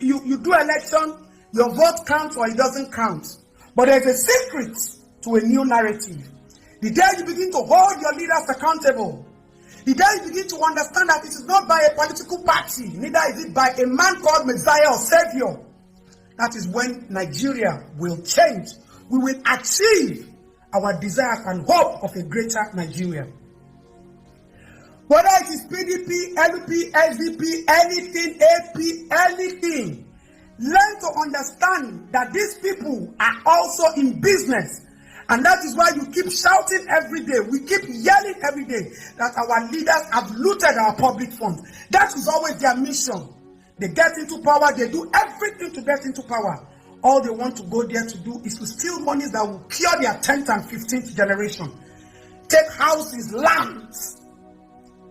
you do election, your vote counts or it doesn't count. But there's a secret to a new narrative. The day you begin to hold your leaders accountable, the day you begin to understand that it is not by a political party, neither is it by a man called Messiah or Savior, that is when Nigeria will change. We will achieve our desires and hope of a greater Nigeria. Whether it is PDP, LP, SDP, anything, AP, anything, learn to understand that these people are also in business. And that is why you keep shouting every day. We keep yelling every day that our leaders have looted our public funds. That is always their mission. They get into power. They do everything to get into power. All they want to go there to do is to steal monies that will cure their 10th and 15th generation. Take houses, lands,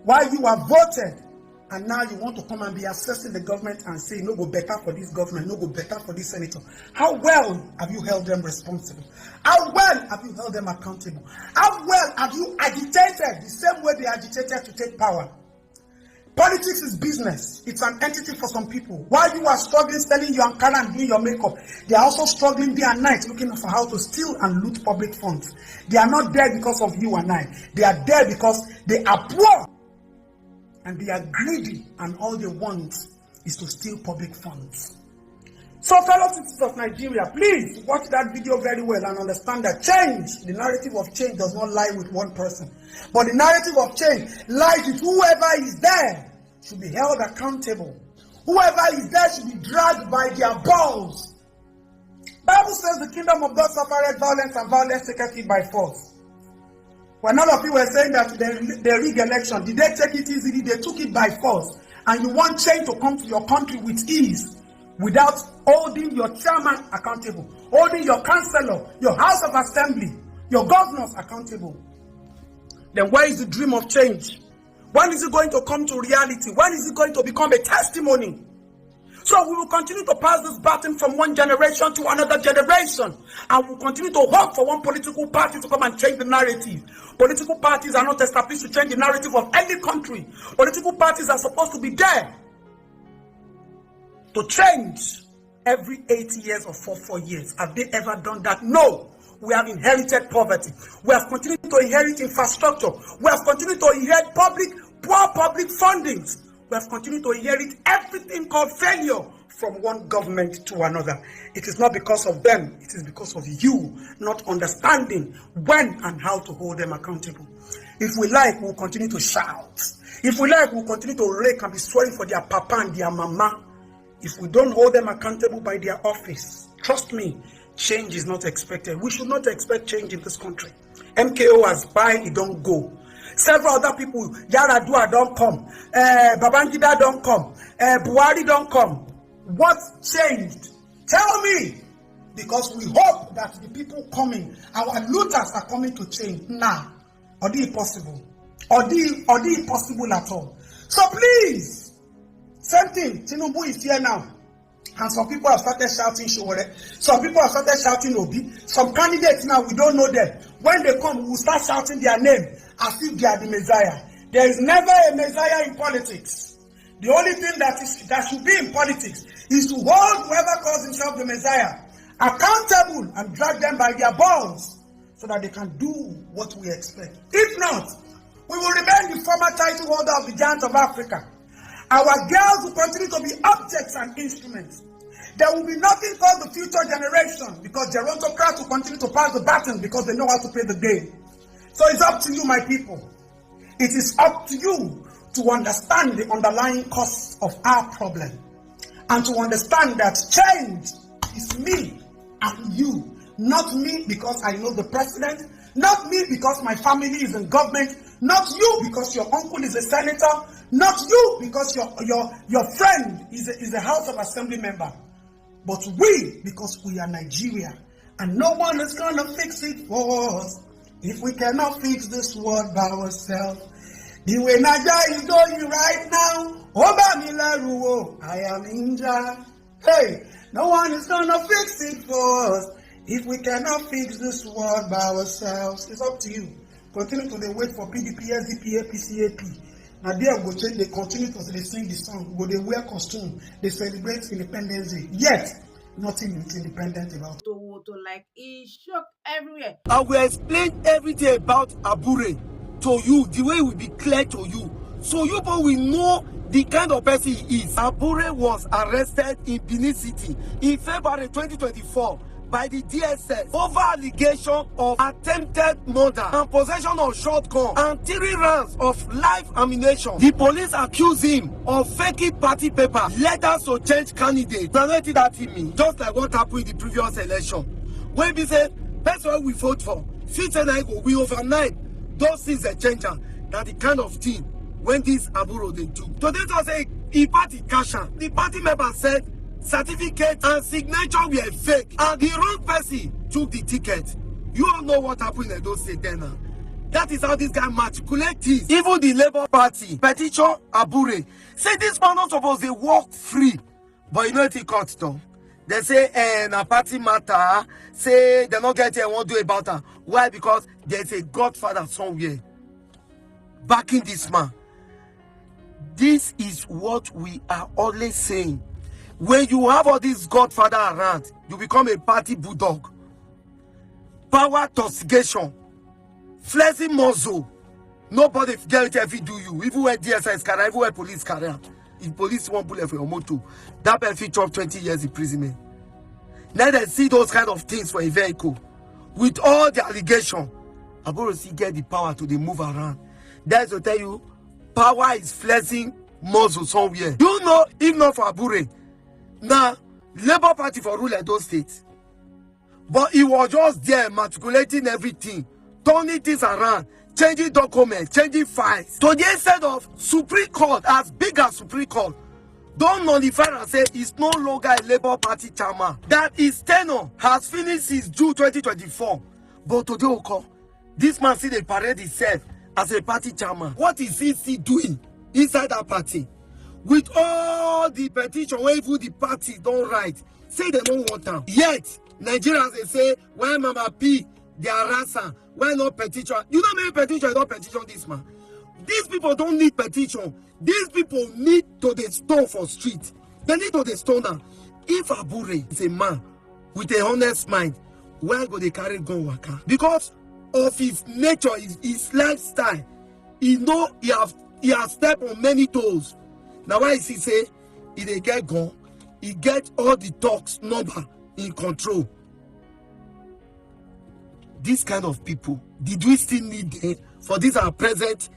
while you are voted. And now you want to come and be assessing the government and say, no go better for this government, no go better for this senator. How well have you held them responsible? How well have you held them accountable? How well have you agitated the same way they agitated to take power? Politics is business. It's an entity for some people. While you are struggling selling your Ankara and doing your makeup, they are also struggling day and night looking for how to steal and loot public funds. They are not there because of you and I. They are there because they are poor. And they are greedy, and all they want is to steal public funds. So, fellow citizens of Nigeria, please watch that video very well and understand that change, the narrative of change, does not lie with one person. But the narrative of change lies with whoever is there should be held accountable. Whoever is there should be dragged by their balls. Bible says the kingdom of God suffereth violence, and violence taketh it by force. When all of you were saying that they rig election, did they take it easily? They took it by force. And you want change to come to your country with ease without holding your chairman accountable, holding your councillor, your house of assembly, your governors accountable. Then where is the dream of change? When is it going to come to reality? When is it going to become a testimony? So we will continue to pass this baton from one generation to another generation. And we'll continue to hope for one political party to come and change the narrative. Political parties are not established to change the narrative of any country. Political parties are supposed to be there to change every 8 years or 4 years. Have they ever done that? No. We have inherited poverty. We have continued to inherit infrastructure. We have continued to inherit poor public fundings. We have continued to inherit everything called failure from one government to another. It is not because of them. It is because of you not understanding when and how to hold them accountable. If we like, we'll continue to shout. If we like, we'll continue to rake and be swearing for their papa and their mama. If we don't hold them accountable by their office, trust me, change is not expected. We should not expect change in this country. MKO has buy, it don't go. Several other people, Yaradua don't come, Babangida don't come, Buhari don't come. What changed? Tell me. Because we hope that the people coming, our looters are coming to change. Nah, or the impossible. Or the impossible at all. So please, same thing, Tinubu is here now. And some people have started shouting Showore. Some people have started shouting Obi. Some candidates now, we don't know them. When they come, we will start shouting their name as if they are the Messiah. There is never a Messiah in politics. The only thing that should be in politics is to hold whoever calls himself the Messiah accountable and drag them by their balls so that they can do what we expect. If not, we will remain the former title holder of the giant of Africa. Our girls will continue to be objects and instruments. There will be nothing called the future generation because gerontocrats will continue to pass the baton because they know how to play the game. So it's up to you, my people. It is up to you to understand the underlying cause of our problem and to understand that change is me and you. Not me because I know the president, not me because my family is in government, not you because your uncle is a senator, not you because your friend is a House of Assembly member, but we because we are Nigeria, and no one is gonna fix it for us if we cannot fix this world by ourselves. The way Nigeria is going right now, I am injured. Hey, no one is gonna fix it for us if we cannot fix this world by ourselves. It's up to you. Continue to wait for PDP, SDP, APC, AP. Now there go change, they continue to sing the song, go they wear costume, they celebrate Independence Day. Yet, nothing is independent about it. To like it shock everywhere. I will explain everything about Abure to you, the way it will be clear to you. So you both will know the kind of person he is. Abure was arrested in Benin City in February 2024 by the DSS over allegation of attempted murder and possession of shotgun and 3 rounds of live ammunition. The police accuse him of faking party paper, letters to change candidates. Narrated that in me, just like what happened in the previous election. When we say, that's what we vote for. Since then I go, we overnight, those things are changing. That the kind of thing when this Abure they do. Today was a party cashier. The party member said certificate and signature were fake, and the wrong person took the ticket. You all know what happened in those states then. That is how this guy matriculate this. Even the Labour Party petition Abure say this man not supposed to walk free, but you know it cut though. They say a party matter, say they not get it and won't do about her. Why? Because there's a godfather somewhere backing this man. This is what we are always saying. When you have all this godfather around, you become a party bulldog. Power toxication, flexing muscle. Nobody get it if he do you. Even when DSS carry, even when police carry. If police want bullet for your motor, that benefit of 20 years imprisonment. Now they see those kind of things for a vehicle. With all the allegation, Abure still get the power to the move around. That's to tell you, power is flexing muscle somewhere. You know, if not for Abure, now Labour Party for rule those states. But he was just there matriculating everything, turning things around, changing documents, changing files. To the extent of Supreme Court, as big as Supreme Court, don't nullify and say he's no longer a Labour Party chairman. That his tenure has finished since June 2024. But today, okay, this man see they parade himself as a party chairman. What is he still doing inside that party? With all the petition where even the party don't write, say they don't want them. Yet, Nigerians they say, why Mama P, they are ransom, why not petition? You know many petition, you don't petition this man. These people don't need petition. These people need to the stone for street. They need to the stone now. If Abure is a man with a honest mind, why go they carry gun waka? Because of his nature, his lifestyle. He know he has stepped on many toes. Now why is he say he they get gun, he get all the talks number in control. This kind of people, did we still need them for this our present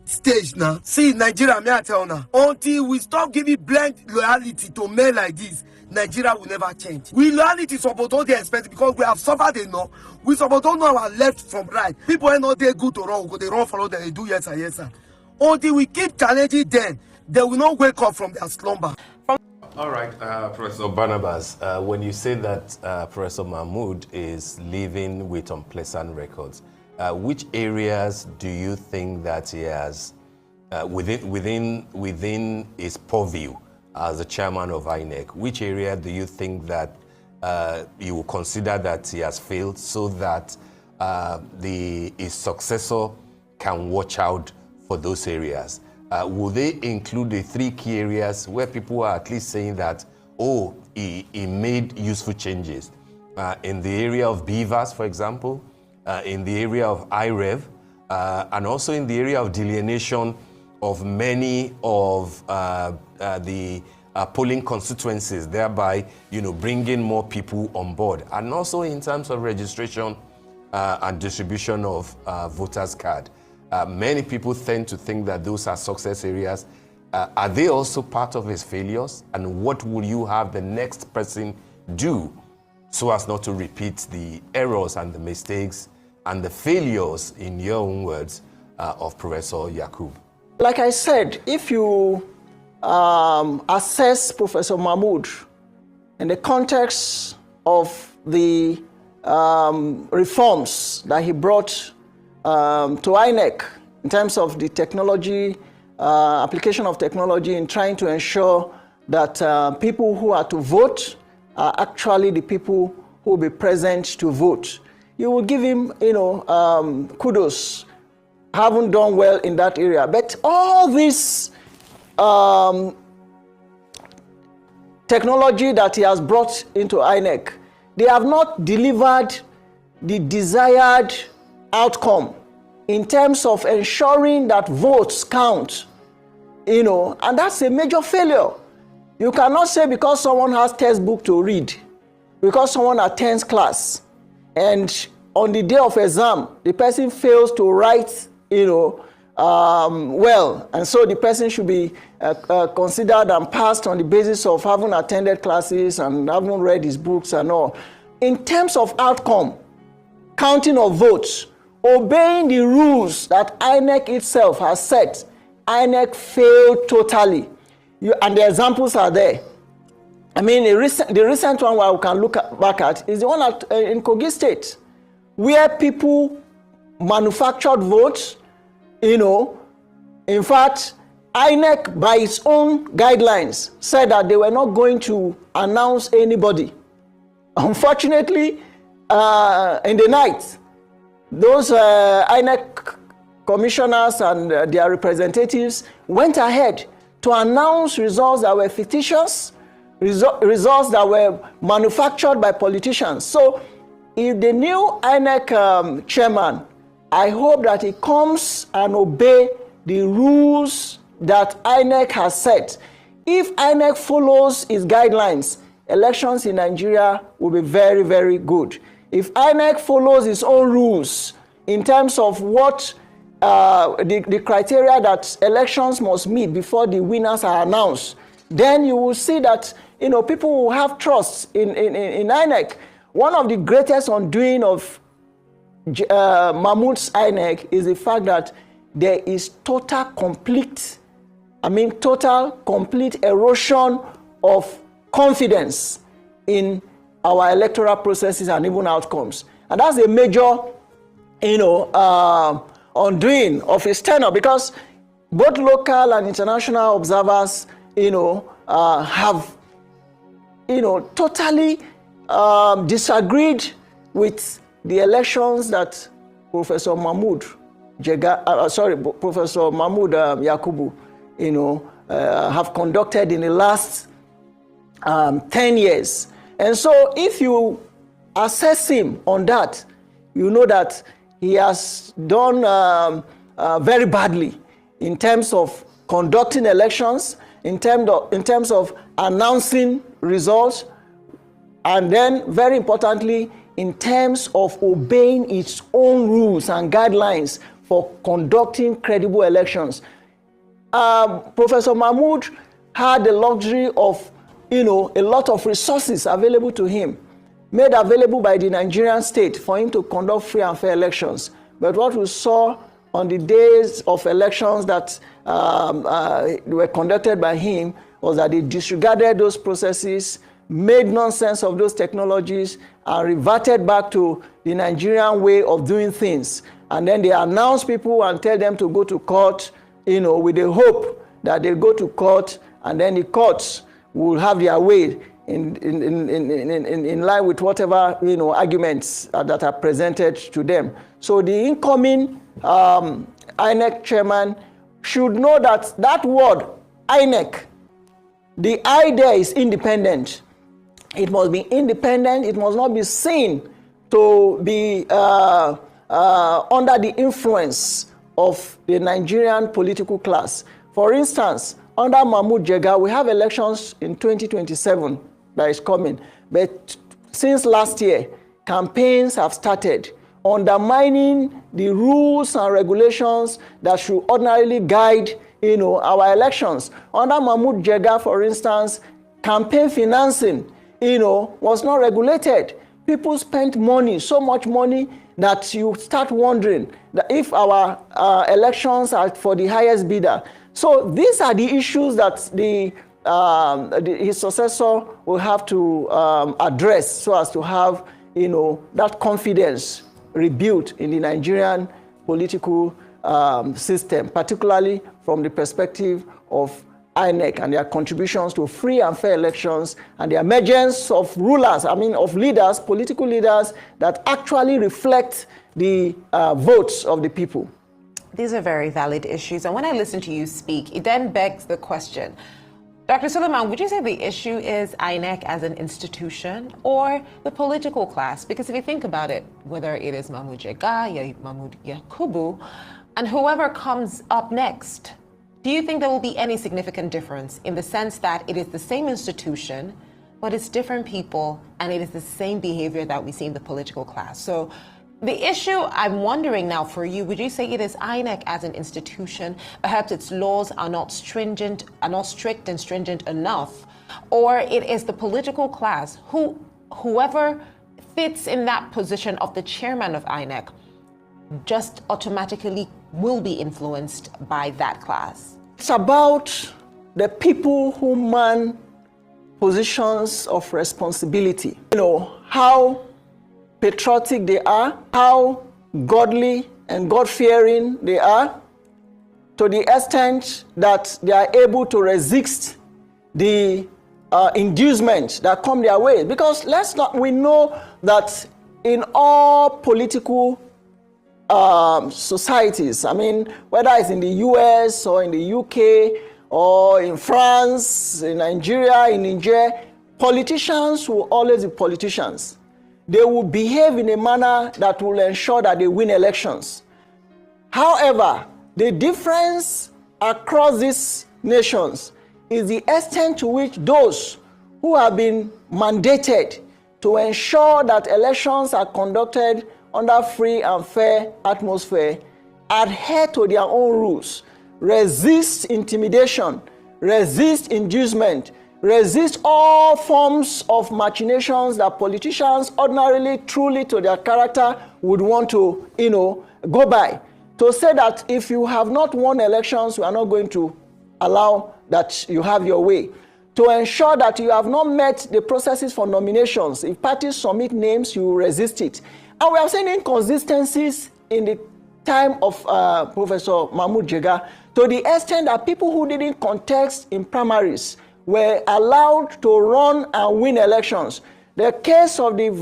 stage now? See, Nigeria, may I tell now, until we stop giving blind loyalty to men like this, Nigeria will never change. We loyalty support all the expense because we have suffered enough. We support don't know our left from right. People ain't not there good to run, they run follow them, they do yes and yes sir. Until we keep challenging them, they will not wake up from their slumber. All right, Professor Barnabas, when you say that Professor Mahmood is living with unpleasant records, which areas do you think that he has, within his purview as the chairman of INEC, which area do you think that you will consider that he has failed so that his successor can watch out for those areas? Will they include the 3 key areas where people are at least saying that, oh, he made useful changes? In the area of beavers, for example, in the area of IREV, and also in the area of delineation of many of the polling constituencies, thereby, bringing more people on board. And also in terms of registration and distribution of voters' card. Many people tend to think that those are success areas. Are they also part of his failures? And what will you have the next person do so as not to repeat the errors and the mistakes and the failures, in your own words, of Professor Yakub? Like I said, if you assess Professor Mahmood in the context of the reforms that he brought to INEC in terms of the technology, application of technology in trying to ensure that people who are to vote are actually the people who will be present to vote. You will give him, kudos haven't done well in that area. But all this technology that he has brought into INEC, they have not delivered the desired outcome in terms of ensuring that votes count, and that's a major failure. You cannot say because someone has textbook to read, because someone attends class, and on the day of exam, the person fails to write, well, and so the person should be considered and passed on the basis of having attended classes and having read his books and all. In terms of outcome, counting of votes, obeying the rules that INEC itself has set, INEC failed totally. And the examples are there. I mean, the recent one where we can look back at is the one in Kogi State, where people manufactured votes. In fact, INEC, by its own guidelines, said that they were not going to announce anybody. Unfortunately, in the night, those INEC commissioners and their representatives went ahead to announce results that were fictitious, results that were manufactured by politicians. So, if the new INEC chairman, I hope that he comes and obey the rules that INEC has set. If INEC follows its guidelines, elections in Nigeria will be very, very good. If INEC follows its own rules in terms of what the criteria that elections must meet before the winners are announced, then you will see that people will have trust in INEC. One of the greatest undoing of Mahmoud's INEC is the fact that there is total, complete erosion of confidence in our electoral processes and even outcomes. And that's a major, undoing of his tenure, because both local and international observers, have, totally disagreed with the elections that Professor Mahmoud Yakubu, have conducted in the last 10 years. And so if you assess him on that, you know that he has done very badly in terms of conducting elections, in terms of announcing results, and then very importantly, in terms of obeying its own rules and guidelines for conducting credible elections. Professor Mahmoud had the luxury of, a lot of resources available to him, made available by the Nigerian state for him to conduct free and fair elections. But what we saw on the days of elections that were conducted by him was that they disregarded those processes, made nonsense of those technologies, and reverted back to the Nigerian way of doing things. And then they announce people and tell them to go to court, with the hope that they'll go to court, and then the courts will have their way in line with whatever arguments that are presented to them. So the incoming INEC chairman should know that word INEC, the I there is independent. It must be independent. It must not be seen to be under the influence of the Nigerian political class. For instance, under Mahmoud Jega, we have elections in 2027 that is coming. But since last year, campaigns have started undermining the rules and regulations that should ordinarily guide our elections. Under Mahmoud Jega, for instance, campaign financing was not regulated. People spent money, so much money, that you start wondering that if our elections are for the highest bidder. So these are the issues that his successor will have to address so as to have that confidence rebuilt in the Nigerian political system, particularly from the perspective of INEC and their contributions to free and fair elections and the emergence of rulers, of leaders, political leaders that actually reflect the votes of the people. these are very valid issues. And when I listen to you speak, it then begs the question, Dr. Suleiman, would you say the issue is INEC as an institution or the political class? Because if you think about it, whether it is Mahmoud Jega, Mahmoud Yakubu, and whoever comes up next, do you think there will be any significant difference in the sense that it is the same institution, but it's different people, and it is the same behavior that we see in the political class? So the issue I'm wondering now for you, would you say it is INEC as an institution, perhaps its laws are not stringent, are not strict and stringent enough, or it is the political class whoever fits in that position of the chairman of INEC just automatically will be influenced by that class? It's about the people who man positions of responsibility. You know, how patriotic they are, how godly and God-fearing they are, to the extent that they are able to resist the inducement that come their way. Because we know that in all political societies, I mean, whether it's in the US or in the UK or in France, in Nigeria, in Niger, politicians will always be politicians. They will behave in a manner that will ensure that they win elections. However, the difference across these nations is the extent to which those who have been mandated to ensure that elections are conducted under free and fair atmosphere adhere to their own rules, resist intimidation, resist inducement, resist all forms of machinations that politicians ordinarily, truly to their character, would want to, go by. To say that if you have not won elections, we are not going to allow that you have your way. To ensure that you have not met the processes for nominations. If parties submit names, you resist it. And we have seen inconsistencies in the time of Professor Mahmoud Jega, to the extent that people who didn't contest in primaries were allowed to run and win elections. The case of Ahmed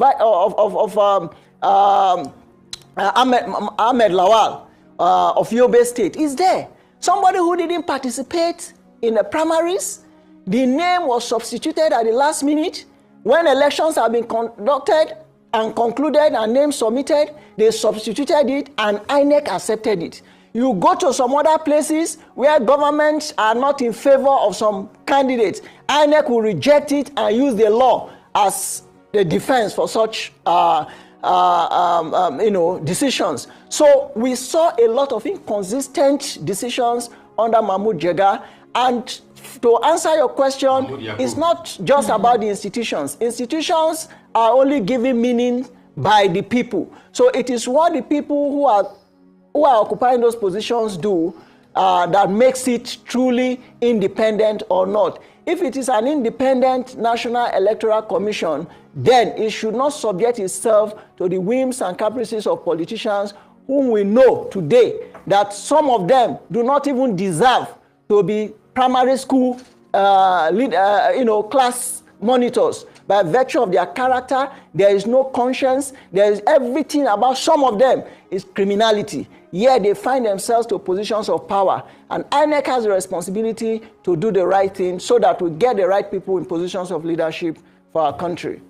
Lawal of Yobe State is there. Somebody who didn't participate in the primaries, the name was substituted at the last minute. When elections have been conducted and concluded and names submitted, they substituted it and INEC accepted it. You go to some other places where governments are not in favor of some candidates, INEC will reject it and use the law as the defense for such decisions. So we saw a lot of inconsistent decisions under Mahmoud Jega. And to answer your question, it's not just about the institutions. Institutions are only given meaning by the people. So it is what the people who are occupying those positions do that makes it truly independent or not. If it is an independent National Electoral Commission, then it should not subject itself to the whims and caprices of politicians whom we know today that some of them do not even deserve to be primary school class monitors. By virtue of their character, there is no conscience, there is everything about some of them is criminality. Yet they find themselves to positions of power. And INEC has a responsibility to do the right thing so that we get the right people in positions of leadership for our country.